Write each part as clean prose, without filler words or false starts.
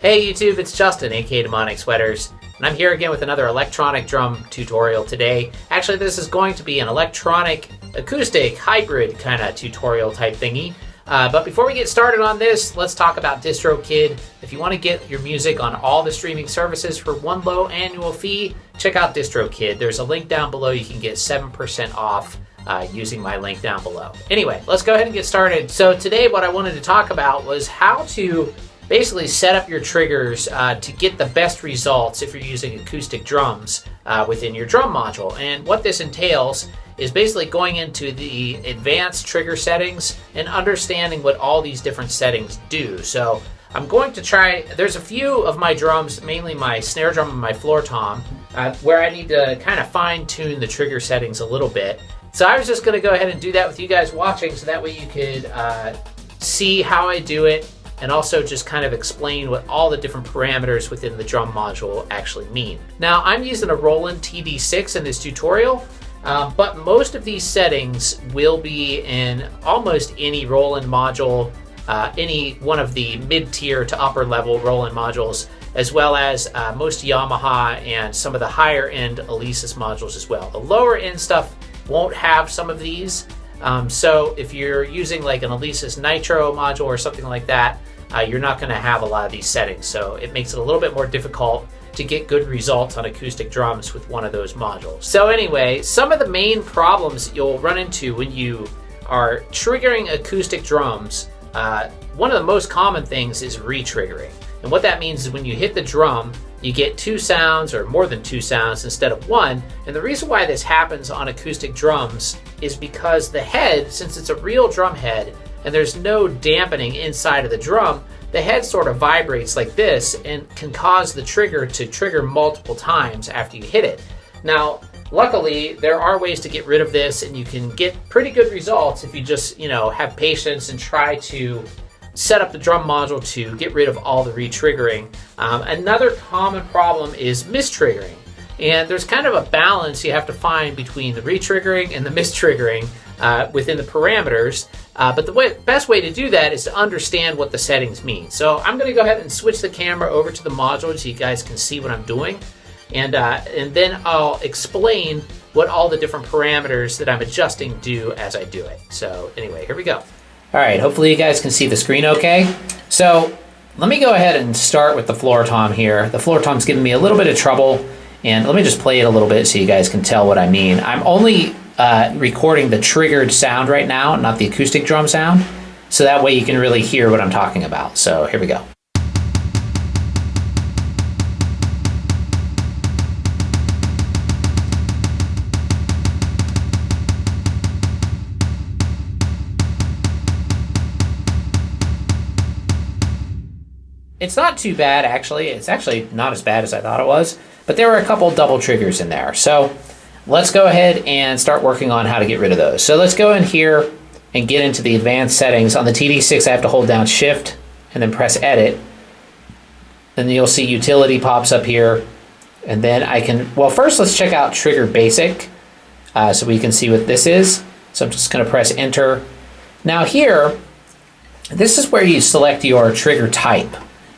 Hey YouTube, it's Justin, aka Demonic Sweaters, and I'm here again with another electronic drum tutorial today. Actually, this is going to be an electronic acoustic hybrid kind of tutorial type thingy. But before we get started on this, let's talk about DistroKid. If you want to get your music on all the streaming services for one low annual fee, check out DistroKid. There's a link down below. You can get 7% off using my link down below. Anyway, let's go ahead and get started. So today what I wanted to talk about was how to basically set up your triggers to get the best results if you're using acoustic drums within your drum module. And what this entails is basically going into the advanced trigger settings and understanding what all these different settings do. So I'm going to try, there's a few of my drums, mainly my snare drum and my floor tom, where I need to kind of fine tune the trigger settings a little bit. So I was just going to go ahead and do that with you guys watching so that way you could see how I do it, and also just kind of explain what all the different parameters within the drum module actually mean. Now, I'm using a Roland TD6 in this tutorial, but most of these settings will be in almost any Roland module, any one of the mid-tier to upper level Roland modules, as well as most Yamaha and some of the higher end Alesis modules as well. The lower end stuff won't have some of these. So if you're using like an Alesis Nitro module or something like that, you're not going to have a lot of these settings. So it makes it a little bit more difficult to get good results on acoustic drums with one of those modules. So anyway, some of the main problems you'll run into when you are triggering acoustic drums, one of the most common things is retriggering. And what that means is when you hit the drum, you get two sounds or more than two sounds instead of one. And the reason why this happens on acoustic drums is because the head, since it's a real drum head and there's no dampening inside of the drum, the head sort of vibrates like this and can cause the trigger to trigger multiple times after you hit it. Now, luckily, there are ways to get rid of this, and you can get pretty good results if you just, have patience and try to set up the drum module to get rid of all the retriggering. Another common problem is mistriggering. And there's kind of a balance you have to find between the retriggering and the mistriggering within the parameters. But the best way to do that is to understand what the settings mean. So I'm going to go ahead and switch the camera over to the module so you guys can see what I'm doing. And then I'll explain what all the different parameters that I'm adjusting do as I do it. So anyway, here we go. All right, hopefully you guys can see the screen okay. So let me go ahead and start with the floor tom here. The floor tom's giving me a little bit of trouble, and let me just play it a little bit so you guys can tell what I mean. I'm only recording the triggered sound right now, not the acoustic drum sound, so that way you can really hear what I'm talking about. So here we go. It's not too bad, actually. It's actually not as bad as I thought it was, but there were a couple double triggers in there. So let's go ahead and start working on how to get rid of those. So let's go in here and get into the advanced settings. On the TD6, I have to hold down Shift and then press Edit. Then you'll see Utility pops up here. And then I can, well, first let's check out Trigger Basic so we can see what this is. So I'm just going to press Enter. Now here, this is where you select your trigger type.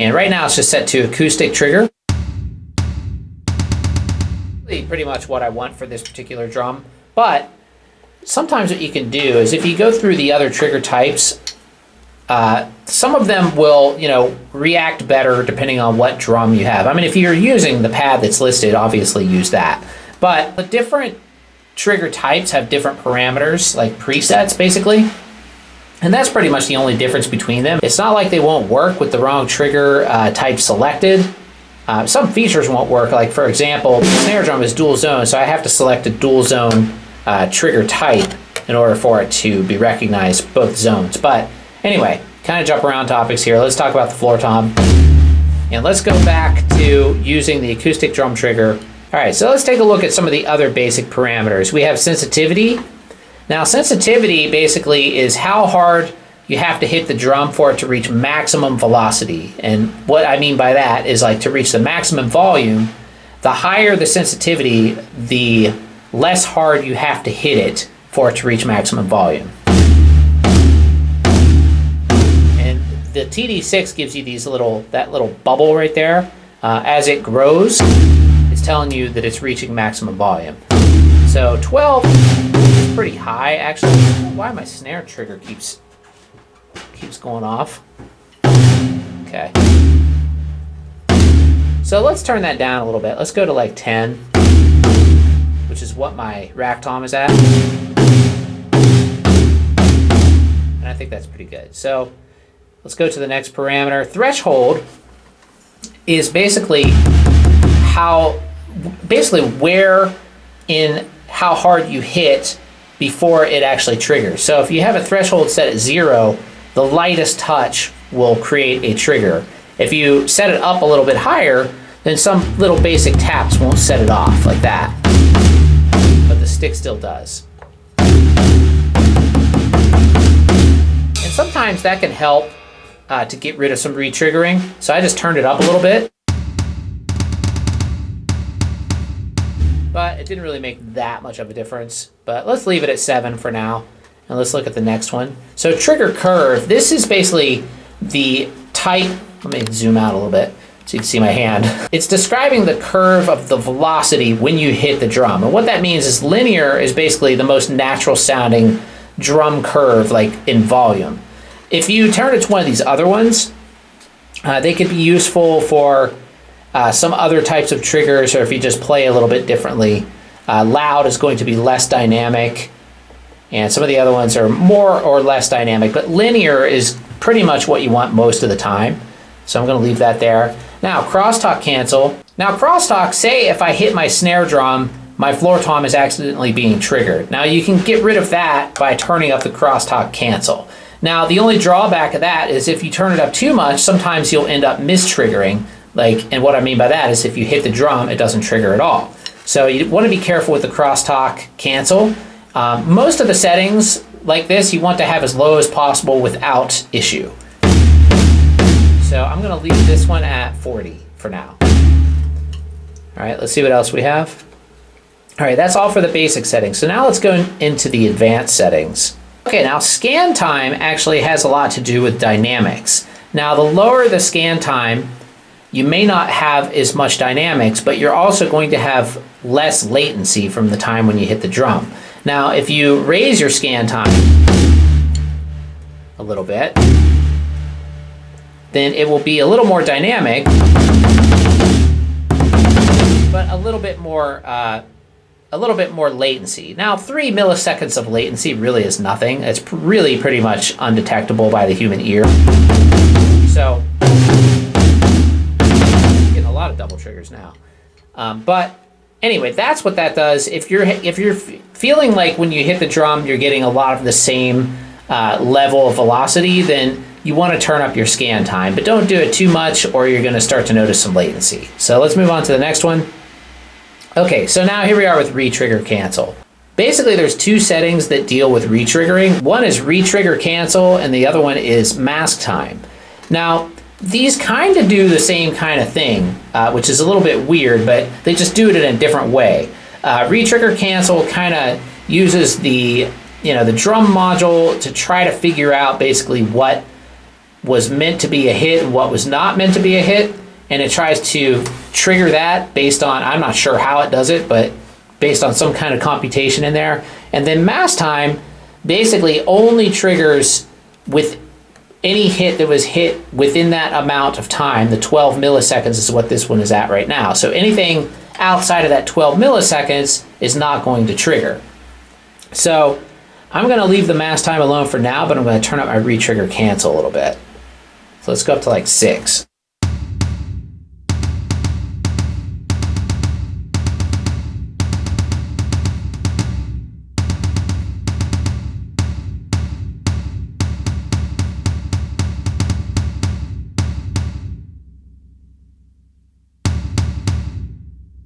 And right now it's just set to acoustic trigger. Pretty much what I want for this particular drum. But sometimes what you can do is if you go through the other trigger types, some of them will, react better depending on what drum you have. I mean, if you're using the pad that's listed, obviously use that. But the different trigger types have different parameters, like presets basically. And that's pretty much the only difference between them. It's not like they won't work with the wrong trigger type selected. Some features won't work, like for example, the snare drum is dual zone, so I have to select a dual zone trigger type in order for it to be recognized both zones. But anyway, kind of jump around topics here. Let's talk about the floor tom. And let's go back to using the acoustic drum trigger. All right, so let's take a look at some of the other basic parameters. We have sensitivity. Now, sensitivity basically is how hard you have to hit the drum for it to reach maximum velocity. And what I mean by that is like to reach the maximum volume, the higher the sensitivity, the less hard you have to hit it for it to reach maximum volume. And the TD6 gives you that little bubble right there. As it grows, it's telling you that it's reaching maximum volume. So 12 is pretty high, actually. I don't know why my snare trigger keeps going off. Okay. So let's turn that down a little bit. Let's go to like 10, which is what my rack tom is at. And I think that's pretty good. So let's go to the next parameter. Threshold is basically where in how hard you hit before it actually triggers. So if you have a threshold set at 0, the lightest touch will create a trigger. If you set it up a little bit higher, then some little basic taps won't set it off like that. But the stick still does. And sometimes that can help to get rid of some retriggering. So I just turned it up a little bit. But it didn't really make that much of a difference. But let's leave it at 7 for now. And let's look at the next one. So trigger curve, this is basically the type. Let me zoom out a little bit so you can see my hand. It's describing the curve of the velocity when you hit the drum. And what that means is linear is basically the most natural sounding drum curve, like in volume. If you turn it to one of these other ones, they could be useful for some other types of triggers, or if you just play a little bit differently. Loud is going to be less dynamic, and some of the other ones are more or less dynamic, but linear is pretty much what you want most of the time. So I'm going to leave that there. Now, crosstalk cancel. Now, crosstalk, say if I hit my snare drum, my floor tom is accidentally being triggered. Now, you can get rid of that by turning up the crosstalk cancel. Now, the only drawback of that is if you turn it up too much, sometimes you'll end up mistriggering. And what I mean by that is if you hit the drum, it doesn't trigger at all. So you want to be careful with the crosstalk cancel. Most of the settings like this, you want to have as low as possible without issue. So I'm going to leave this one at 40 for now. All right, let's see what else we have. All right, that's all for the basic settings. So now let's go into the advanced settings. Okay, now scan time actually has a lot to do with dynamics. Now, the lower the scan time, you may not have as much dynamics, but you're also going to have less latency from the time when you hit the drum. Now, if you raise your scan time a little bit, then it will be a little more dynamic, but a little bit more latency. Now, 3 milliseconds of latency really is nothing. It's really pretty much undetectable by the human ear. So, I'm getting a lot of double triggers now. But anyway, that's what that does. If you're feeling like when you hit the drum, you're getting a lot of the same level of velocity, then you want to turn up your scan time, but don't do it too much or you're going to start to notice some latency. So let's move on to the next one. Okay, so now here we are with retrigger cancel. Basically, there's two settings that deal with retriggering. One is retrigger cancel and the other one is mask time. Now, these kind of do the same kind of thing, which is a little bit weird, but they just do it in a different way. Retrigger cancel kind of uses the drum module to try to figure out basically what was meant to be a hit and what was not meant to be a hit, and it tries to trigger that based on, I'm not sure how it does it, but based on some kind of computation in there. And then mask time basically only triggers with any hit that was hit within that amount of time. The 12 milliseconds is what this one is at right now. So anything outside of that 12 milliseconds is not going to trigger. So I'm going to leave the mask time alone for now, but I'm going to turn up my retrigger cancel a little bit. So let's go up to like 6.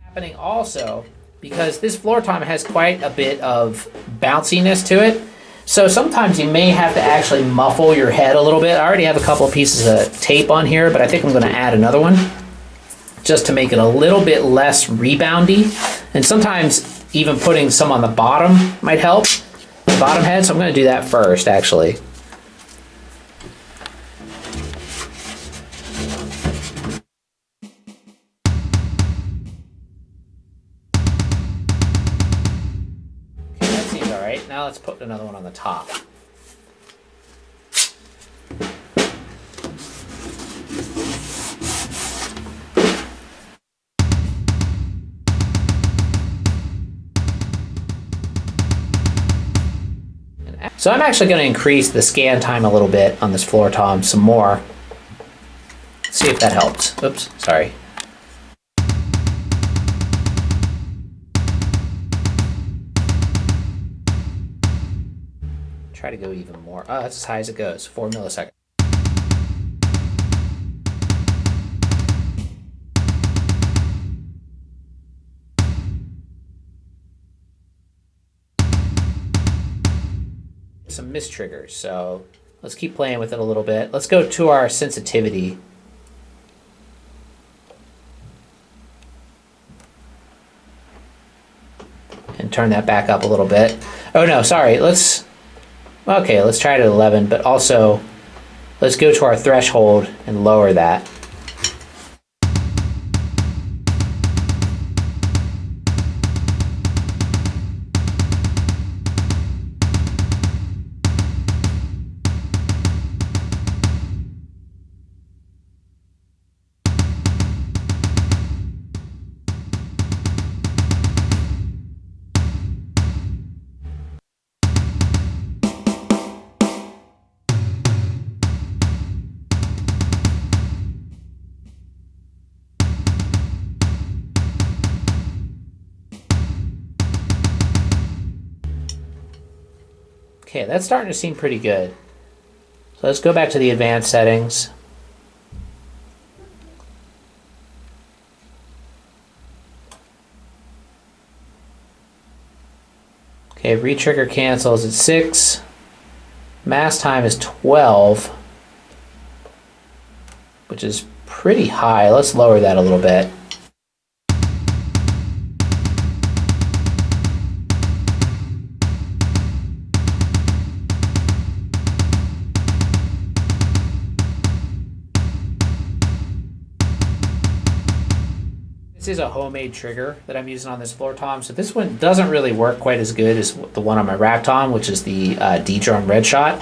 Happening also because this floor tom has quite a bit of bounciness to it. So sometimes you may have to actually muffle your head a little bit. I already have a couple of pieces of tape on here, but I think I'm going to add another one just to make it a little bit less reboundy. And sometimes even putting some on the bottom might help, the bottom head. So I'm going to do that first, actually. put another one on the top. So I'm actually going to increase the scan time a little bit on this floor tom some more. Let's see if that helps. Oops, sorry. Try to go even more. Oh, that's as high as it goes, 4 milliseconds. Some mistriggers, so let's keep playing with it a little bit. Let's go to our sensitivity. And turn that back up a little bit. Oh no, sorry, let's try it at 11, but also let's go to our threshold and lower that. Okay, that's starting to seem pretty good. So let's go back to the advanced settings. Okay, retrigger cancels at 6. Mass time is 12, which is pretty high. Let's lower that a little bit. This is a homemade trigger that I'm using on this floor tom, so this one doesn't really work quite as good as the one on my rack tom, which is the D-Drum Red Shot.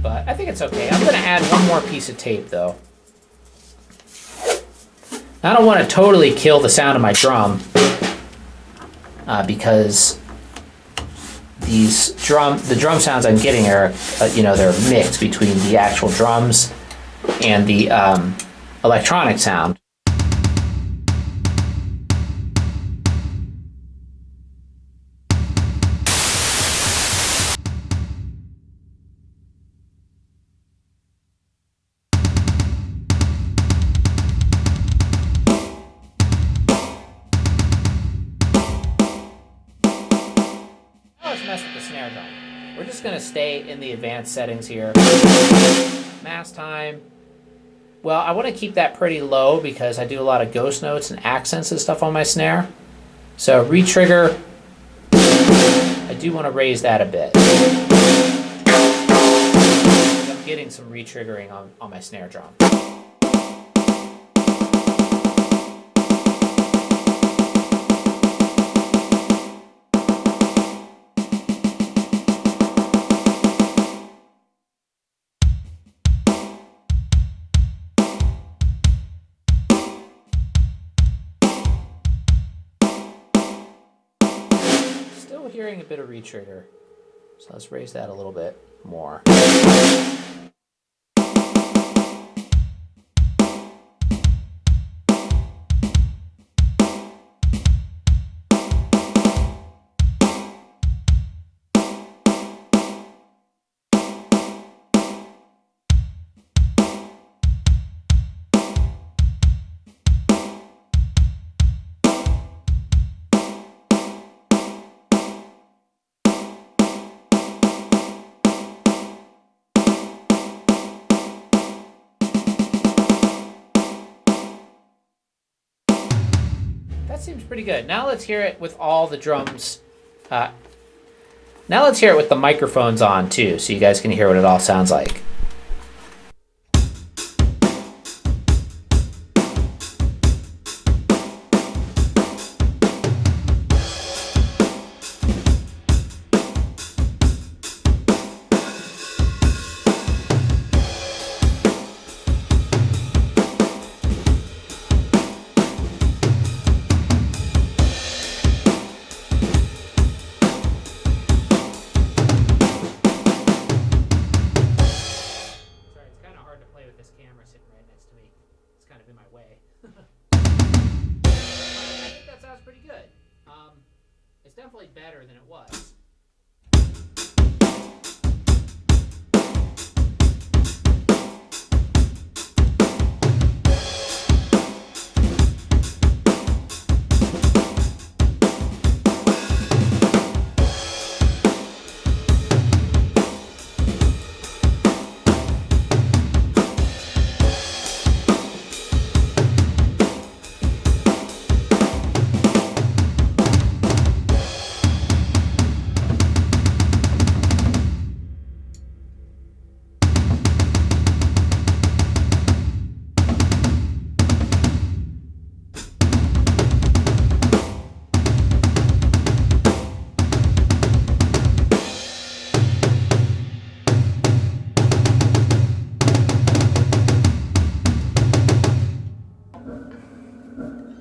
But I think it's okay. I'm going to add one more piece of tape though. I don't want to totally kill the sound of my drum because the drum sounds I'm getting are, they're mixed between the actual drums and the electronic sound. Now let's mess with the snare drum. We're just going to stay in the advanced settings here. Mass time. Well, I want to keep that pretty low because I do a lot of ghost notes and accents and stuff on my snare. So retrigger, I do want to raise that a bit. I'm getting some retriggering on my snare drum. Hearing a bit of retrigger, so let's raise that a little bit more. That seems pretty good. Now let's hear it with all the drums. Now let's hear it with the microphones on too, so you guys can hear what it all sounds like.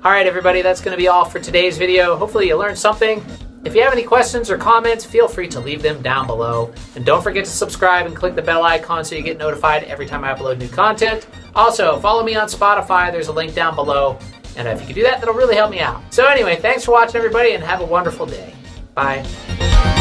All right, everybody, that's going to be all for today's video. Hopefully you learned something. If you have any questions or comments, feel free to leave them down below. And don't forget to subscribe and click the bell icon so you get notified every time I upload new content. Also, follow me on Spotify. There's a link down below. And if you could do that, that'll really help me out. So anyway, thanks for watching, everybody, and have a wonderful day. Bye.